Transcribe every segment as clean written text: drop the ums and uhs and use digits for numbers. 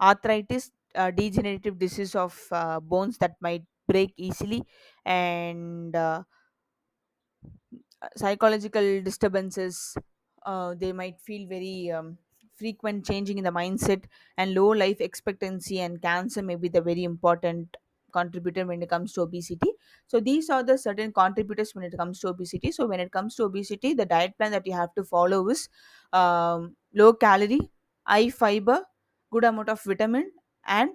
arthritis, degenerative disease of bones that might break easily, and psychological disturbances. They might feel very frequent changing in the mindset, and low life expectancy and cancer may be the very important contributor when it comes to obesity. So these are the certain contributors when it comes to obesity. So when it comes to obesity, the diet plan that you have to follow is low calorie, high fiber, good amount of vitamin, and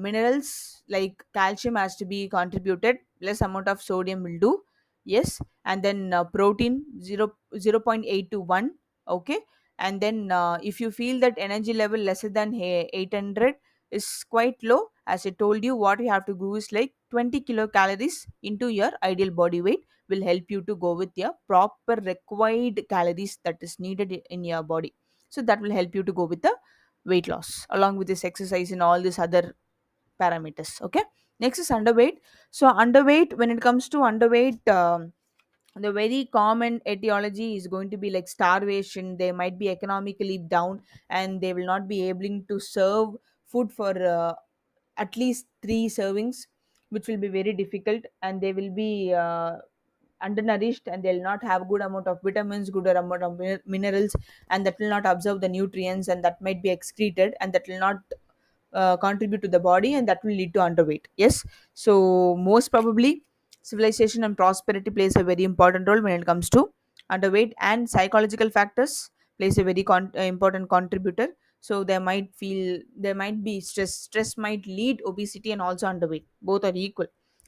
minerals like calcium has to be contributed, less amount of sodium will do. Yes. And then protein 0.8 to 1. Okay. And then if you feel that energy level lesser than 800 is quite low, as I told you, what you have to do is like 20 kilocalories into your ideal body weight will help you to go with your proper required calories that is needed in your body. So that will help you to go with the weight loss along with this exercise and all these other parameters. Okay. Next is underweight. So underweight, when it comes to underweight, the very common etiology is going to be like starvation. They might be economically down, and they will not be able to serve food for at least 3 servings, which will be very difficult, and they will be undernourished, and they'll not have good amount of vitamins, good amount of minerals, and that will not absorb the nutrients, and that might be excreted, and that will not contribute to the body, and that will lead to underweight. Yes. So most probably civilization and prosperity plays a very important role when it comes to underweight, and psychological factors plays a very important contributor. So there might be stress might lead obesity and also underweight, both are equal.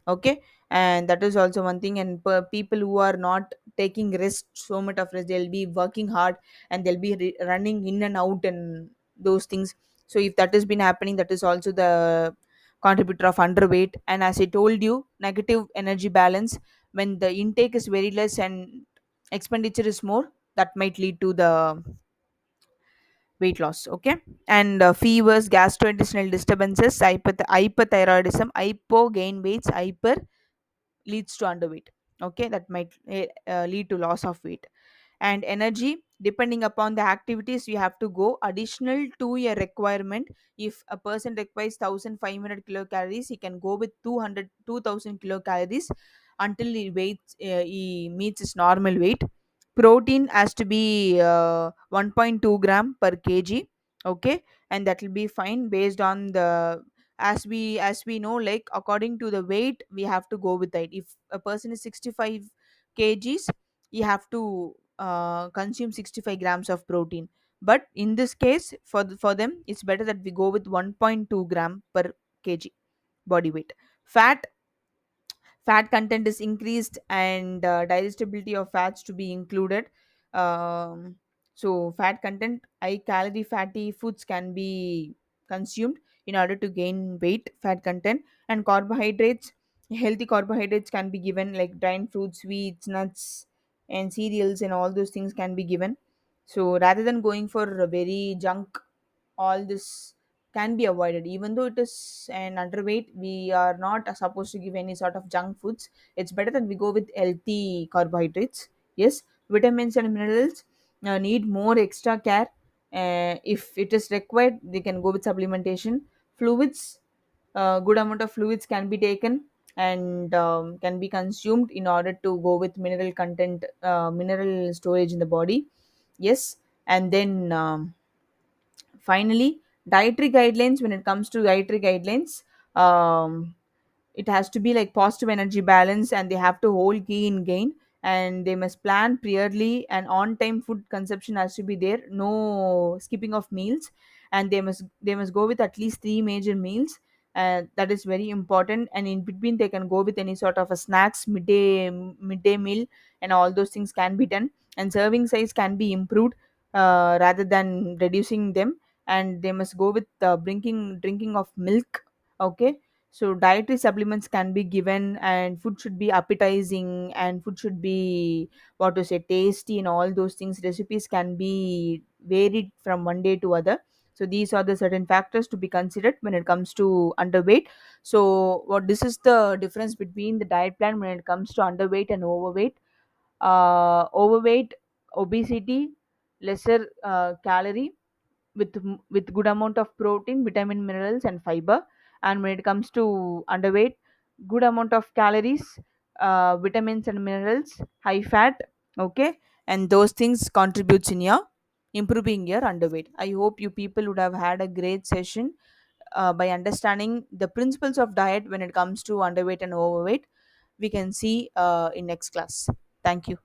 Okay. And that is also one thing. And people who are not taking rest, so much of rest, they'll be working hard, and they'll be running in and out and those things. So if that has been happening, that is also the contributor of underweight. And as I told you, negative energy balance, when the intake is very less and expenditure is more, that might lead to the weight loss. Okay. And fevers, gastrointestinal disturbances, hyperthyroidism, hypo gain weights, hyper leads to underweight. Okay. That might lead to loss of weight. And energy, depending upon the activities, you have to go additional to your requirement. If a person requires 1500 kilocalories, he can go with 2000 kilocalories until he meets his normal weight. Protein has to be 1.2 gram per kg. Okay. And that will be fine based on the, as we know, like according to the weight we have to go with that. If a person is 65 kgs, you have to consume 65 grams of protein. But in this case, for them, it's better that we go with 1.2 gram per kg body weight. Fat fat content is increased, and digestibility of fats to be included. So fat content, high calorie fatty foods can be consumed in order to gain weight. Fat content. And carbohydrates, healthy carbohydrates can be given, like dried fruits, sweets, nuts, and cereals, and all those things can be given. So rather than going for a very junk, all this can be avoided. Even though it is an underweight, we are not supposed to give any sort of junk foods. It's better that we go with healthy carbohydrates. Yes. Vitamins and minerals need more extra care. If it is required, they can go with supplementation. Fluids, good amount of fluids can be taken, and can be consumed in order to go with mineral content, mineral storage in the body. Yes. And then finally, dietary guidelines. When it comes to dietary guidelines, um, it has to be like positive energy balance, and they have to hold key in gain, and they must plan priorly, and on time food consumption has to be there, no skipping of meals. And they must go with at least 3 major meals. That is very important. And in between they can go with any sort of a snacks, midday meal, and all those things can be done. And serving size can be improved rather than reducing them. And they must go with drinking of milk. Okay. So dietary supplements can be given, and food should be appetizing, and food should be, what to say, tasty, and all those things. Recipes can be varied from one day to other. So these are the certain factors to be considered when it comes to underweight. So what this is the difference between the diet plan when it comes to underweight and overweight. Overweight, obesity, lesser calorie, with good amount of protein, vitamin, minerals, and fiber. And when it comes to underweight, good amount of calories, vitamins and minerals, high fat. Okay, and those things contributes in your improving your underweight. I hope you people would have had a great session by understanding the principles of diet when it comes to underweight and overweight. We can see in next class. Thank you.